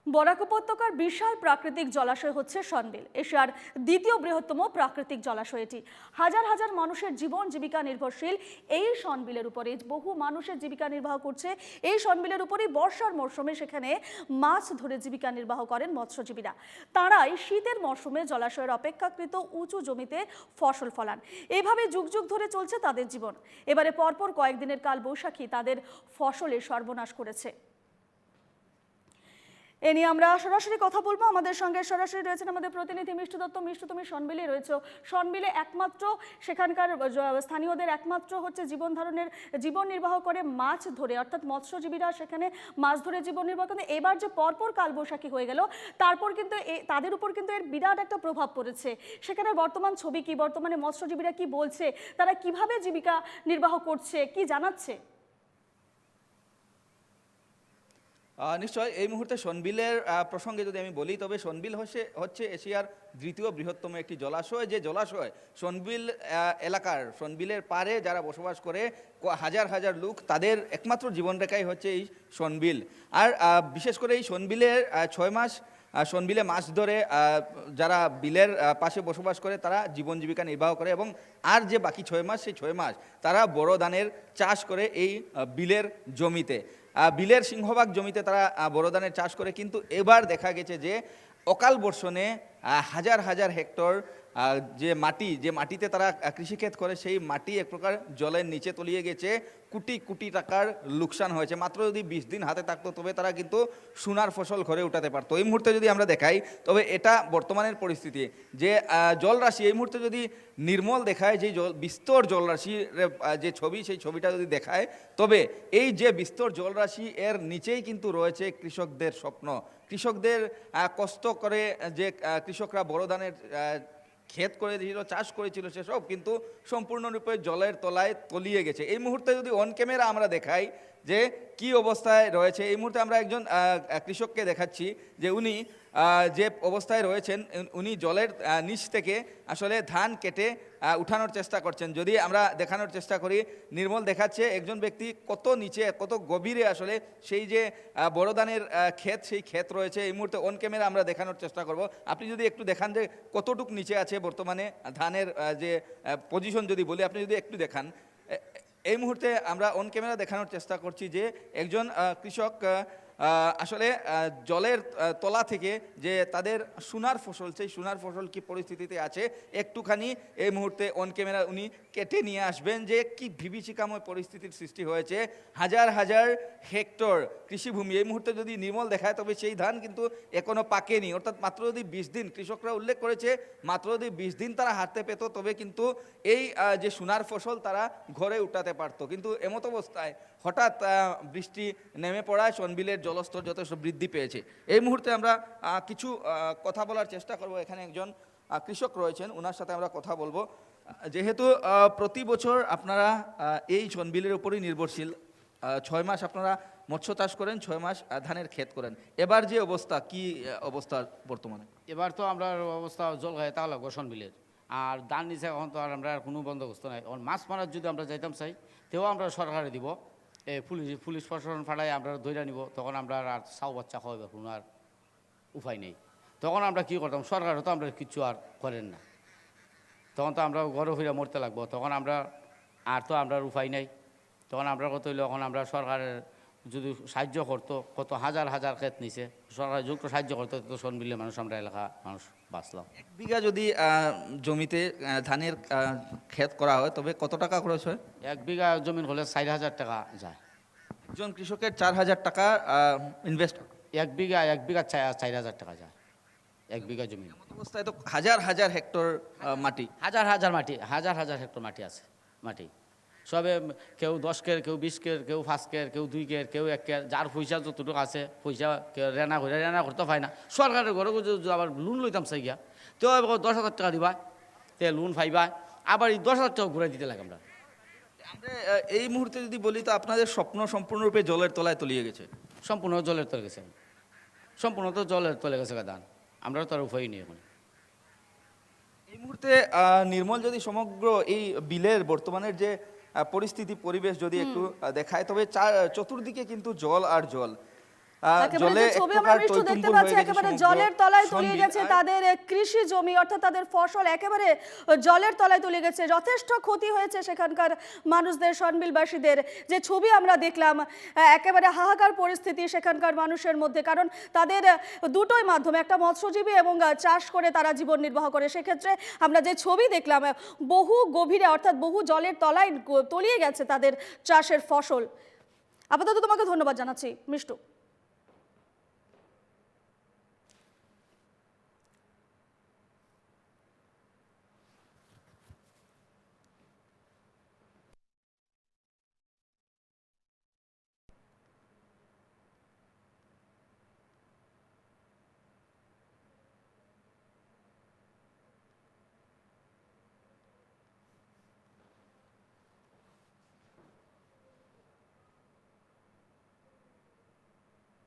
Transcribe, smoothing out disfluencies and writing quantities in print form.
বরাক উপত্যকার বিশাল প্রাকৃতিক জলাশয় হচ্ছে সনবিল। এশিয়ার দ্বিতীয় বৃহত্তম প্রাকৃতিক জলাশয় এটি। হাজার হাজার মানুষের জীবন জীবিকা নির্ভরশীল এই সনবিলের উপরে। বহু মানুষের জীবিকা নির্বাহ করছে এই সনবিলের উপরেই। বর্ষার মরশুমে সেখানে মাছ ধরে জীবিকা নির্বাহ করেন মৎস্যজীবীরা। তারাই শীতের মরশুমে জলাশয়ের অপেক্ষাকৃত উঁচু জমিতে ফসল ফলান। এভাবে যুগ যুগ ধরে চলছে তাদের জীবন। এবারে পরপর কয়েকদিনের কালবৈশাখী তাদের ফসলের সর্বনাশ করেছে। এ নিয়ে আমরা সরাসরি কথা বলবো। আমাদের সঙ্গে সরাসরি রয়েছেন আমাদের প্রতিনিধি মিষ্টু দত্ত। মিষ্টু, তুমি সনবিলে রয়েছে। সনবিলে একমাত্র সেখানকার স্থানীয়দের একমাত্র হচ্ছে জীবন নির্বাহ করে মাছ ধরে, অর্থাৎ মৎস্যজীবীরা সেখানে মাছ ধরে জীবন নির্বাহ করে। এবার যে পরপর কালবৈশাখী হয়ে গেল, তারপর কিন্তু তাদের উপর কিন্তু এর বিরাট একটা প্রভাব পড়েছে। সেখানে বর্তমান ছবি কি, বর্তমানে মৎস্যজীবীরা কি বলছে, তারা কিভাবে জীবিকা নির্বাহ করছে, কি জানাচ্ছে? নিশ্চয় এই মুহূর্তে সনবিলের প্রসঙ্গে যদি আমি বলি, তবে সনবিল হচ্ছে এশিয়ার দ্বিতীয় বৃহত্তম একটি জলাশয়। যে জলাশয় সনবিল এলাকার, সনবিলের পারে যারা বসবাস করে হাজার হাজার লোক, তাদের একমাত্র জীবনরেখাই হচ্ছে এই সনবিল। আর বিশেষ করে এই সনবিলের 6 মাস সনবিলে মাছ ধরে যারা বিলের পাশে বসবাস করে তারা জীবন জীবিকা নির্বাহ করে, এবং আর যে বাকি 6 মাস, সেই 6 মাস তারা বড় ধানের চাষ করে এই বিলের জমিতে। বিলের সিংহভাগ জমিতে তারা বড় ধানের চাষ করে। কিন্তু এবার দেখা গেছে যে অকাল বর্ষণে হাজার হাজার হেক্টর যে মাটিতে তারা কৃষিক্ষেত করে, সেই মাটি এক প্রকার জলের নিচে তলিয়ে গেছে। কোটি কোটি টাকার লোকসান হয়েছে। মাত্র যদি 20 দিন হাতে থাকতো তবে তারা কিন্তু সোনার ফসল ঘরে উঠাতে পারতো। এই মুহূর্তে যদি আমরা দেখাই, তবে এটা বর্তমানের পরিস্থিতি। যে জলরাশি এই মুহূর্তে যদি নির্মল দেখায়, যে বিস্তর জলরাশির যে ছবি, সেই ছবিটা যদি দেখায়, তবে এই যে বিস্তর জলরাশি, এর নিচেই কিন্তু রয়েছে কৃষকদের স্বপ্ন। কৃষকদের কষ্ট করে যে কৃষকরা বড় ধানের ক্ষেত করেছিল, চাষ করেছিল, সেসব কিন্তু সম্পূর্ণরূপে জলের তলায় তলিয়ে গেছে। এই মুহূর্তে যদি অন ক্যামেরা আমরা দেখাই যে কি অবস্থায় রয়েছে, এই মুহূর্তে আমরা একজন কৃষককে দেখাচ্ছি যে উনি যে অবস্থায় রয়েছেন, উনি জলের নিচ থেকে আসলে ধান কেটে উঠানোর চেষ্টা করছেন। যদি আমরা দেখানোর চেষ্টা করি, নির্মল দেখাচ্ছে একজন ব্যক্তি কত নিচে, কত গভীরে আসলে সেই যে বড় ধানের ক্ষেত, সেই ক্ষেত রয়েছে। এই মুহূর্তে অন ক্যামেরা আমরা দেখানোর চেষ্টা করব। আপনি যদি একটু দেখান যে কতটুক নিচে আছে বর্তমানে ধানের যে পজিশন, যদি বলি, আপনি যদি একটু দেখান। এই মুহূর্তে আমরা অন ক্যামেরা দেখানোর চেষ্টা করছি যে একজন কৃষক আসলে জলের তলা থেকে যে তাদের সোনার ফসল, সেই সোনার ফসল কি পরিস্থিতিতে আছে একটুখানি এই মুহূর্তে অন ক্যামেরা উনি কেটে নিয়ে আসবেন, যে কি বিভীষিকাময় পরিস্থিতির সৃষ্টি হয়েছে। হাজার হাজার হেক্টর কৃষিভূমি এই মুহূর্তে যদি নির্মল দেখায়, তবে সেই ধান কিন্তু এখনো পাকেনি। অর্থাৎ মাত্র যদি 20 দিন, কৃষকরা উল্লেখ করেছে, মাত্র যদি 20 দিন তারা হাঁটতে পেত, তবে কিন্তু এই যে সোনার ফসল তারা ঘরে উঠাতে পারত। কিন্তু এমত অবস্থায় হঠাৎ বৃষ্টি নেমে পড়ায় সনবিলের জলস্তর যথেষ্ট বৃদ্ধি পেয়েছে। এই মুহূর্তে আমরা কিছু কথা বলার চেষ্টা করব। এখানে একজন কৃষক রয়েছেন, ওনার সাথে আমরা কথা বলবো। যেহেতু প্রতি বছর আপনারা এই সনবিলের উপরই নির্ভরশীল, 6 মাস আপনারা মৎস্য চাষ করেন, 6 মাস ধানের ক্ষেত করেন, এবার যে অবস্থা, কি অবস্থা বর্তমানে? এবার তো আমরা অবস্থা জল খায় তাহলে গোসন বিলের আর ধান নিচে, এখন তো আর আমরা কোনো বন্দোবস্ত নাই। এখন মাছ মারার যদি আমরা যাইতাম চাই, তেও আমরা সরকারে দিব, পুলিশ প্রশাসন ফাটাই আমরা ধৈর্য নিব। তখন আমরা আর চাও বাচ্চা খাওয়াবে কোনো আর উপায় নেই। তখন আমরা কী করতাম, সরকারও তো আমরা কিচ্ছু আর করেন না, তখন তো আমরা ঘরে ফিরে মরতে লাগবো। তখন আমরা আর তো আমরা উপায় নেই। তখন আমরা কত হইলে, এখন আমরা সরকারের যদি সাহায্য করতো, কত হাজার হাজার ক্ষেত নিছে, সরকার যুক্ত সাহায্য করতো, তো সনবিলে মানুষ, আমরা এলাকা মানুষ বাঁচলাম। 1 বিঘা যদি জমিতে ধানের ক্ষেত করা হয়, তবে কত টাকা খরচ হয়? 1 বিঘা জমিন হলে 4,000 টাকা যায়। একজন কৃষকের 4,000 টাকা ইনভেস্ট। 1 বিঘা 4,000 টাকা যায় 1 বিঘা জমি। অবস্থায় তো হাজার হাজার হেক্টর মাটি, হাজার হাজার হেক্টর মাটি আছে। মাটি সবে কেউ 10 কের, কেউ 20 কের, কেউ 5 কের, কেউ 2 কের, কেউ 1 কের। যার পয়সা যতটুকু আছে, পয়সা কেউ রেনা করতে পায় না। সরকারের ঘরে যদি আবার লোন লইতাম চাই গিয়া, তো 10,000 টাকা দিবা, তে লোন পাইবা, আবার এই 10,000 টাকা ঘুরে দিতে লাগে। আমরা এই মুহূর্তে যদি বলি, তো আপনাদের স্বপ্ন সম্পূর্ণরূপে জলের তলায় তলিয়ে গেছে। সম্পূর্ণ জলের তলে গেছে, সম্পূর্ণ তো জলের তলে গেছে ধান। আমরা তো আর উপায় নেই এখন। এই মুহূর্তে নির্মল যদি সমগ্র এই বিলের বর্তমানের যে পরিস্থিতি, পরিবেশ যদি একটু দেখায়, তবে চতুর্দিকে কিন্তু জল আর জল। একেবারে জলে যে এক ছবি প্রকার আমরা মিষ্টু দেখতে টইটুম্বুর পাচ্ছি, হয়ে গেছে একেবারে সমগ্র জলের তলায় তলিয়ে সন্দ্বীপ। গেছে তাদের কৃষি জমি, অর্থাৎ তাদের ফসল একেবারে জলের তলায় তলিয়ে গেছে। যথেষ্ট ক্ষতি হয়েছে সেখানকার মানুষদের, সনবিলবাসীদের। যে ছবি আমরা দেখলাম, একেবারে হাহাকার পরিস্থিতি সেখানকার মানুষের মধ্যে, কারণ তাদের দুটোই মাধ্যমে, একটা মৎস্যজীবী এবং চাষ করে তারা জীবন নির্বাহ করে। সেক্ষেত্রে আমরা যে ছবি দেখলাম, বহু গভীরে অর্থাৎ বহু জলের তলায় তলিয়ে গেছে তাদের চাষের ফসল। আপাতত তোমাকে ধন্যবাদ জানাচ্ছি মিষ্টু।